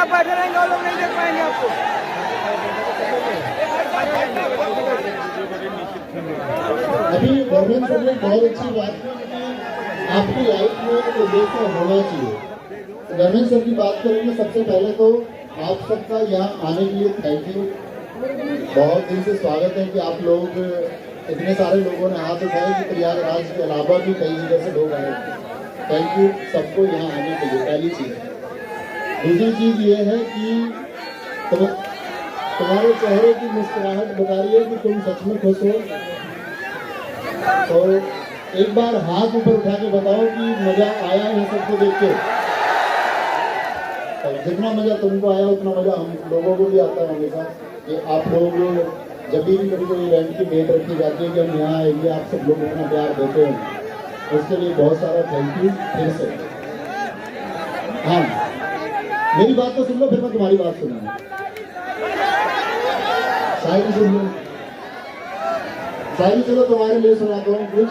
आप बैठे रहेंगे वो लोग नहीं देख पाएंगे आपको। अभी गवर्नमेंट सर ने बहुत अच्छी बात की कि आपकी लाइफ में एक उद्देश्य होना चाहिए। गवर्नमेंट सर की बात करेंगे, सबसे पहले तो आप सबका यहाँ आने के लिए थैंक यू। बहुत दिन से स्वागत है कि आप लोग, इतने सारे लोगों ने हाथ उठाए कि प्रयागराज के अलावा भी कई जगह से लोग आए। थैंक यू सबको यहाँ आने के लिए, पहली चीज़। दूसरी चीज़ ये है कि तुम्हारे चेहरे की मुस्कुराहट बता रही है कि तुम सच में खुश हो। तो एक बार हाथ ऊपर उठा के बताओ कि मजा आया है सबको देख के। तो जितना मजा तुमको आया उतना मजा हम लोगों को भी आता है हमेशा। कि आप लोग जब भी कभी कोई इवेंट की डेट रखी जाती है कि हम यहाँ आएंगे, आप सब लोग अपना प्यार देते हैं, उसके लिए बहुत सारा थैंक यू फिर से। हाँ, मेरी बात तो सुन लो, फिर मैं तुम्हारी बात सुनूंगा। शायरी सुन लो, शायरी चलो तुम्हारे लिए सुनाता हूँ कुछ,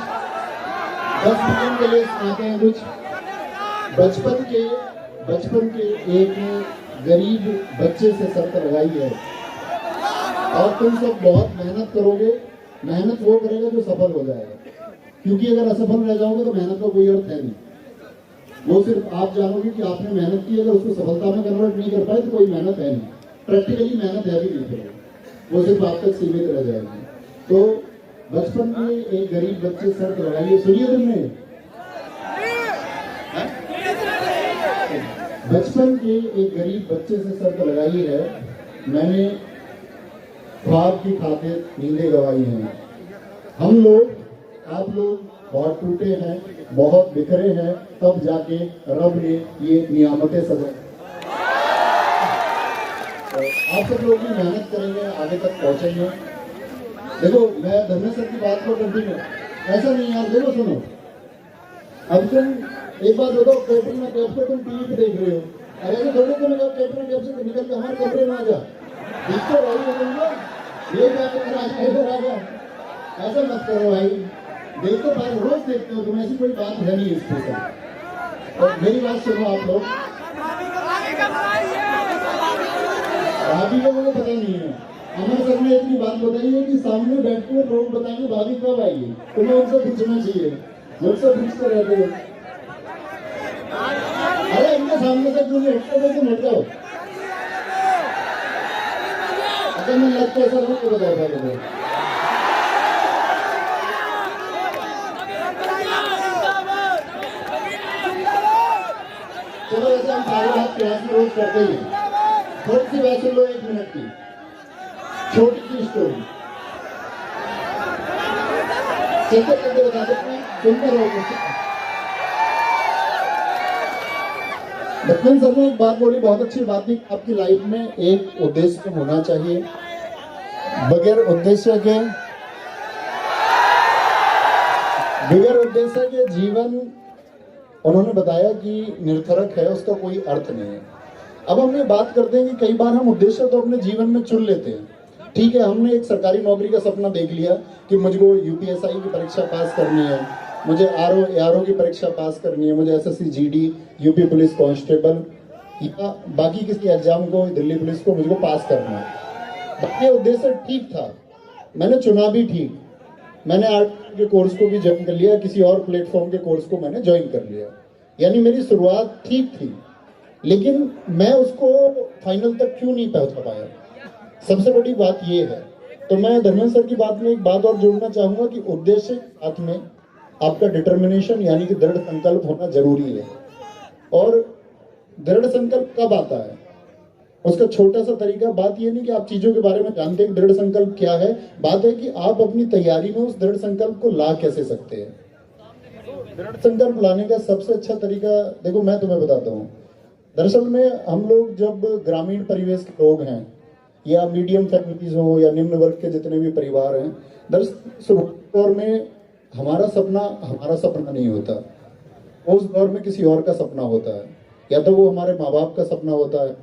10 मिनट के लिए सुनाते हैं कुछ। बचपन के एक गरीब बच्चे से शर्त लगाई है, और तुम सब बहुत मेहनत करोगे। मेहनत वो करेगा जो सफल हो जाएगा, क्योंकि अगर असफल रह जाओगे तो मेहनत का कोई अर्थ है नहीं। वो सिर्फ आप जानोगे कि आपने मेहनत की, अगर उसको सफलता में कन्वर्ट नहीं कर पाए तो कोई मेहनत है नहीं। प्रैक्टिकली मेहनत है भी नहीं करोगे, वो सिर्फ आप तक सीमित रह जाएगी। तो बचपन में एक गरीब बच्चे से शर्त लगाई है, सुनिए तुमने। बचपन के एक गरीब बच्चे से शर्त लगाई है, मैंने ख्वाब की खातिर नींदें गवाई हैं। हम लोग, आप लोग बहुत टूटे हैं, बहुत बिखरे हैं, तब जाके रब ने ये नियामतें सजाई। तो आप सब लोग भी मेहनत करेंगे, आगे तक पहुंचेंगे। देखो, मैं धर्मेंद्र सर की बात को कंटिन्यू, ऐसा नहीं यार, देखो सुनो, अब तुम एक बात बताओ, कैटरिंग में कैब को तुम टीवी पे देख रहे हो, अरे ऐसे थोड़ी तुम कैटरिंग कैब से निकल के हमारे कमरे में आ जा, दिखते भाई तुमको ये क्या कर रहा है, इधर आ जा, ऐसा मत करो भाई। देखो भाई, रोज देखते हो तुम, ऐसी कोई बात है नहीं इसके साथ। और मेरी बात सुनो आप लोग, भाभी को मुझे पता नहीं है, अमर सर ने इतनी बात बताई है कि सामने बैठ कर लोग बताएंगे भाभी कब आएगी, तुम्हें उनसे पूछना चाहिए, मुझसे पूछते रहते हो। अरे इनके सामने से क्यों नहीं हटते थे, तुम हट जाओ। अगर मैं लगता ऐसा नहीं बता पाएगा। चलो ऐसे हम सारे बात क्लास में रोज करते ही। थोड़ी सी बात सुन लो, 1 मिनट की छोटी सी स्टोरी चलते चलते बता देते हैं, सुनते रहो। बचपन सर ने एक बात बोली, बहुत अच्छी बात थी, आपकी लाइफ में एक उद्देश्य होना चाहिए। बगैर उद्देश्य के जीवन, उन्होंने बताया कि निरर्थक है, उसका कोई अर्थ नहीं है। अब हम ये बात करते हैं कि कई बार हम उद्देश्य तो अपने जीवन में चुन लेते हैं। ठीक है, हमने एक सरकारी नौकरी का सपना देख लिया कि मुझको यूपीएसआई की परीक्षा पास करनी है, मुझे आरओ की परीक्षा पास करनी है, मुझे SSC GD, UP police constable या बाकी किसी एग्जाम को, दिल्ली पुलिस को मुझको पास करना है। ये उद्देश्य ठीक था, मैंने चुना भी ठीक। मैंने आर्ट के कोर्स को भी ज्वाइन कर लिया, किसी और प्लेटफॉर्म के कोर्स को मैंने ज्वाइन कर लिया, यानी मेरी शुरुआत ठीक थी। लेकिन मैं उसको फाइनल तक क्यों नहीं पहुंचा पाया, सबसे बड़ी बात ये है। तो मैं धर्मेंद्र सर की बात में एक बात और जोड़ना चाहूंगा कि उद्देश्य के साथ में आपका डिटर्मिनेशन यानी कि दृढ़ संकल्प होना जरूरी है। और दृढ़ संकल्प कब आता है, उसका छोटा सा तरीका, बात ये नहीं कि आप चीजों के बारे में जानते हैं दृढ़ संकल्प क्या है, बात है कि आप अपनी तैयारी में उस दृढ़ संकल्प को ला कैसे सकते हैं। दृढ़ संकल्प लाने का सबसे अच्छा तरीका, देखो मैं तुम्हें बताता हूँ। दरअसल में हम लोग जब ग्रामीण परिवेश के लोग हैं, या मीडियम फैमिलीज हो, या निम्न वर्ग के जितने भी परिवार हैं, दरअसल दौर में हमारा सपना नहीं होता, उस दौर में किसी और का सपना होता है। या तो वो हमारे माँ बाप का सपना होता है,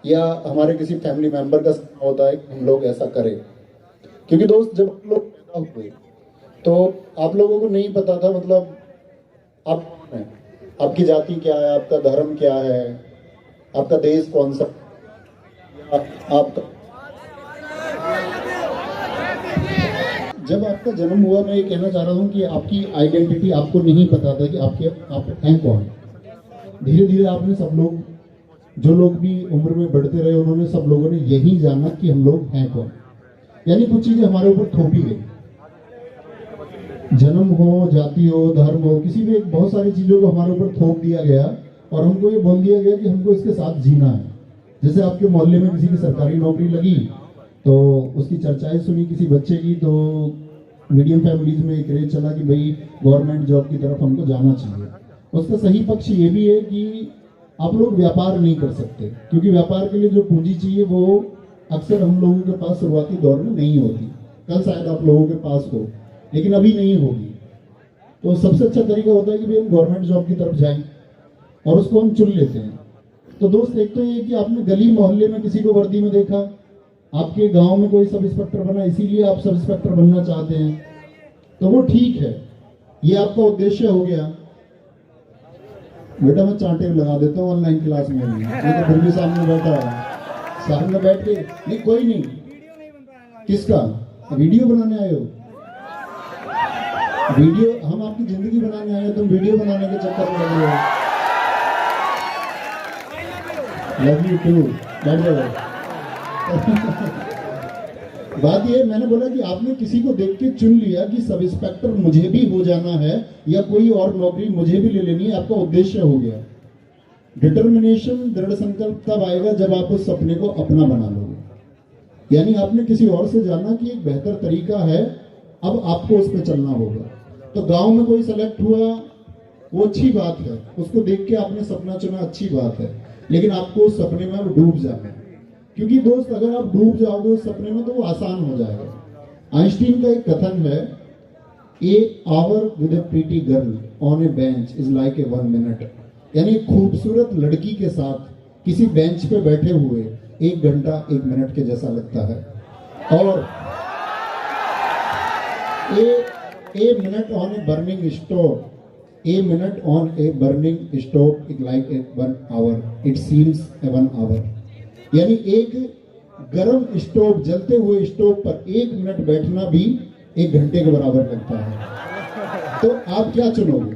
या हमारे किसी फैमिली मेंबर का सपना होता है कि हम लोग ऐसा करें। क्योंकि दोस्त, जब हम लोग पैदा हुए तो आप लोगों को नहीं पता था, मतलब आप कौन है, आपकी जाति क्या है, आपका धर्म क्या है, आपका देश कौन सा, आपका जब आपका जन्म हुआ, मैं ये कहना चाह रहा हूँ कि आपकी आइडेंटिटी आपको नहीं पता था कि आप हैं कौन। धीरे धीरे आपने सब लोग, जो लोग भी उम्र में बढ़ते रहे, उन्होंने सब लोगों ने यही जाना कि हम लोग हैं कौन। यानी कुछ चीजें हमारे ऊपर थोपी गई, जन्म हो, जाति हो, धर्म हो, किसी भी बहुत सारी चीजों को हमारे ऊपर थोप दिया गया और हमको ये बोल दिया गया कि हमको इसके साथ जीना है। जैसे आपके मोहल्ले में किसी की सरकारी नौकरी लगी तो उसकी चर्चाएं सुनी किसी बच्चे की, तो मीडियम फैमिलीज में एक क्रेज चला कि भाई गवर्नमेंट जॉब की तरफ हमको जाना चाहिए। उसका सही पक्ष ये भी है कि आप लोग व्यापार नहीं कर सकते, क्योंकि व्यापार के लिए जो पूंजी चाहिए वो अक्सर हम लोगों के पास शुरुआती दौर में नहीं होती। कल शायद आप लोगों के पास हो, लेकिन अभी नहीं होगी। तो सबसे अच्छा तरीका होता है कि भाई हम गवर्नमेंट जॉब की तरफ जाएं और उसको हम चुन लेते हैं। तो दोस्त, एक तो ये कि आपने गली मोहल्ले में किसी को वर्दी में देखा, आपके गांव में कोई सब इंस्पेक्टर बना इसीलिए आप सब इंस्पेक्टर बनना चाहते हैं, तो वो ठीक है, ये आपका उद्देश्य हो गया। बेटा मैं चांटे लगा देता हूँ ऑनलाइन क्लास में भी, ये तो फिर भी सामने बैठा है, सामने बैठ के नहीं, कोई नहीं। किसका वीडियो बनाने आए हो? वीडियो, हम आपकी जिंदगी बनाने आए हैं, तुम वीडियो बनाने के चक्कर में लगे हो। लव यू टू, बैठ जाओ। बात ये, मैंने बोला कि आपने किसी को देख के चुन लिया कि सब इंस्पेक्टर मुझे भी हो जाना है या कोई और नौकरी मुझे भी ले लेनी है, आपका उद्देश्य हो गया। डिटर्मिनेशन, दृढ़ संकल्प तब आएगा जब आप उस सपने को अपना बना लोगे। यानी आपने किसी और से जाना कि एक बेहतर तरीका है, अब आपको उस पर चलना होगा। तो गांव में कोई सेलेक्ट हुआ, वो अच्छी बात है, उसको देख के आपने सपना चुना, अच्छी बात है, लेकिन आपको उस सपने में अब डूब जाना है। क्योंकि दोस्त, अगर आप डूब जाओगे उस सपने में तो वो आसान हो जाएगा। आइंस्टीन का एक कथन है, a hour with a pretty girl on a bench is like a 1 minute. यानी खूबसूरत लड़की के साथ किसी बेंच पे बैठे हुए 1 घंटा 1 मिनट के जैसा लगता है। और a minute on a burning stove, a minute on a burning stove is like a 1 hour, it seems a 1 hour. यानी एक गर्म स्टोव, जलते हुए स्टोव पर 1 मिनट बैठना भी 1 घंटे के बराबर लगता है। तो आप क्या चुनोगे,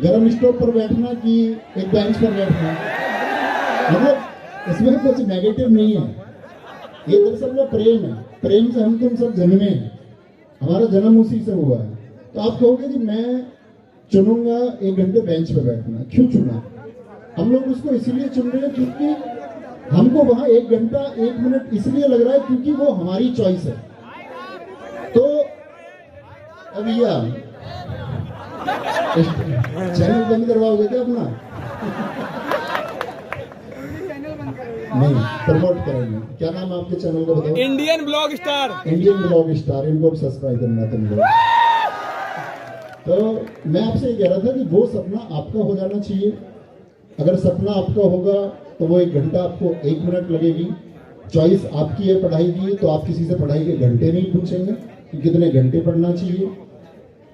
गर्म स्टोव पर बैठना कि एक बेंच पर बैठना? मतलब इसमें कुछ नेगेटिव नहीं है, ये दरअसल में प्रेम है। प्रेम से हम तुम सब जन्मे हैं, हमारा जन्म उसी से हुआ है। तो आप कहोगे कि मैं चुनूंगा 1 घंटे बेंच पर बैठना। क्यों चुना? हम लोग उसको इसीलिए चुन रहे हैं क्योंकि हमको वहां 1 घंटा 1 मिनट इसलिए लग रहा है क्योंकि वो हमारी चॉइस है। तो अब भैया चैनल बंद करवाओगे क्या अपना? नहीं, प्रमोट करेंगे। क्या नाम है आपके चैनल का बताओ? Indian blog star. Indian blog star, इनको अब सब्सक्राइब करना तुम लोग। तो मैं आपसे ये कह रहा था कि वो सपना आपका हो जाना चाहिए। अगर सपना आपका होगा तो वो 1 घंटा आपको 1 मिनट लगेगी। चॉइस आपकी है पढ़ाई की, तो आप किसी से पढ़ाई के घंटे नहीं पूछेंगे कि कितने घंटे पढ़ना चाहिए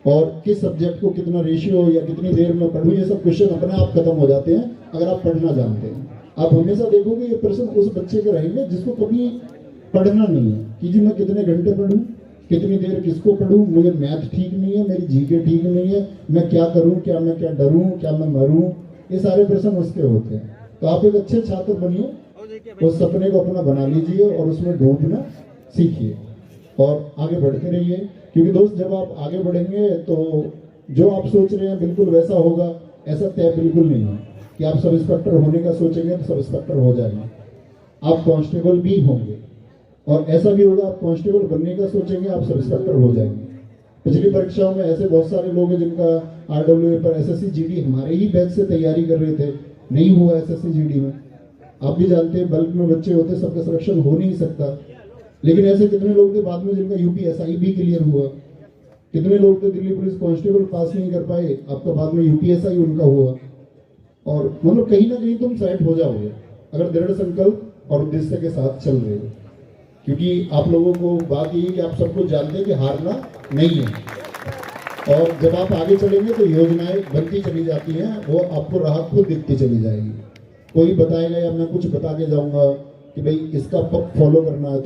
और किस सब्जेक्ट को कितना रेशियो या कितनी देर में पढ़ूं। ये सब क्वेश्चन अपने आप खत्म हो जाते हैं अगर आप पढ़ना जानते हैं। आप हमेशा देखोगे ये प्रश्न उस बच्चे के रहेंगे जिसको कभी पढ़ना नहीं है कि जी मैं कितने घंटे पढ़ूं, कितनी देर किसको पढ़ूं, मुझे मैथ ठीक नहीं है, मेरी जीके ठीक नहीं है, मैं क्या करूं, क्या मैं क्या डरूं, क्या मैं मरूं, ये सारे प्रश्न उसके होते हैं। तो आप एक अच्छे छात्र बनिए, उस सपने को अपना बना लीजिए और उसमें डूबना सीखिए और आगे बढ़ते रहिए। क्योंकि दोस्त, जब आप आगे बढ़ेंगे तो जो आप सोच रहे हैं बिल्कुल वैसा होगा, ऐसा तय बिल्कुल नहीं है कि आप सब इंस्पेक्टर होने का सोचेंगे तो सब इंस्पेक्टर हो जाएंगे। आप कांस्टेबल भी होंगे और ऐसा भी होगा आप कांस्टेबल बनने का सोचेंगे, आप सब इंस्पेक्टर हो जाएंगे। पिछली परीक्षाओं में ऐसे बहुत सारे लोग हैं जिनका RWA पर SSC GD हमारे ही बैच से तैयारी कर रहे थे, नहीं हुआ SSC GD में। आप भी जानते हैं बल्क में बच्चे होते, सबका सिलेक्शन हो नहीं सकता। लेकिन ऐसे कितने लोग थे बाद में जिनका UPSI भी क्लियर हुआ, कितने लोग थे दिल्ली पुलिस कांस्टेबल पास नहीं कर पाए, आपका बाद में UPSI उनका हुआ। और मतलब कहीं ना कहीं तुम सेट हो जाओगे अगर दृढ़ संकल्प और उद्देश्य के साथ चल रहे हो। क्योंकि आप लोगों को बात यही कि आप सब कुछ जानते हैं कि हारना नहीं है और जब आप आगे चलेंगे तो योजनाएं बनती चली जाती हैं, वो आपको राह खुद दिखती चली जाएगी। कोई बताएगा या मैं कुछ बता के जाऊंगा कि भाई इसका फॉलो करना है तो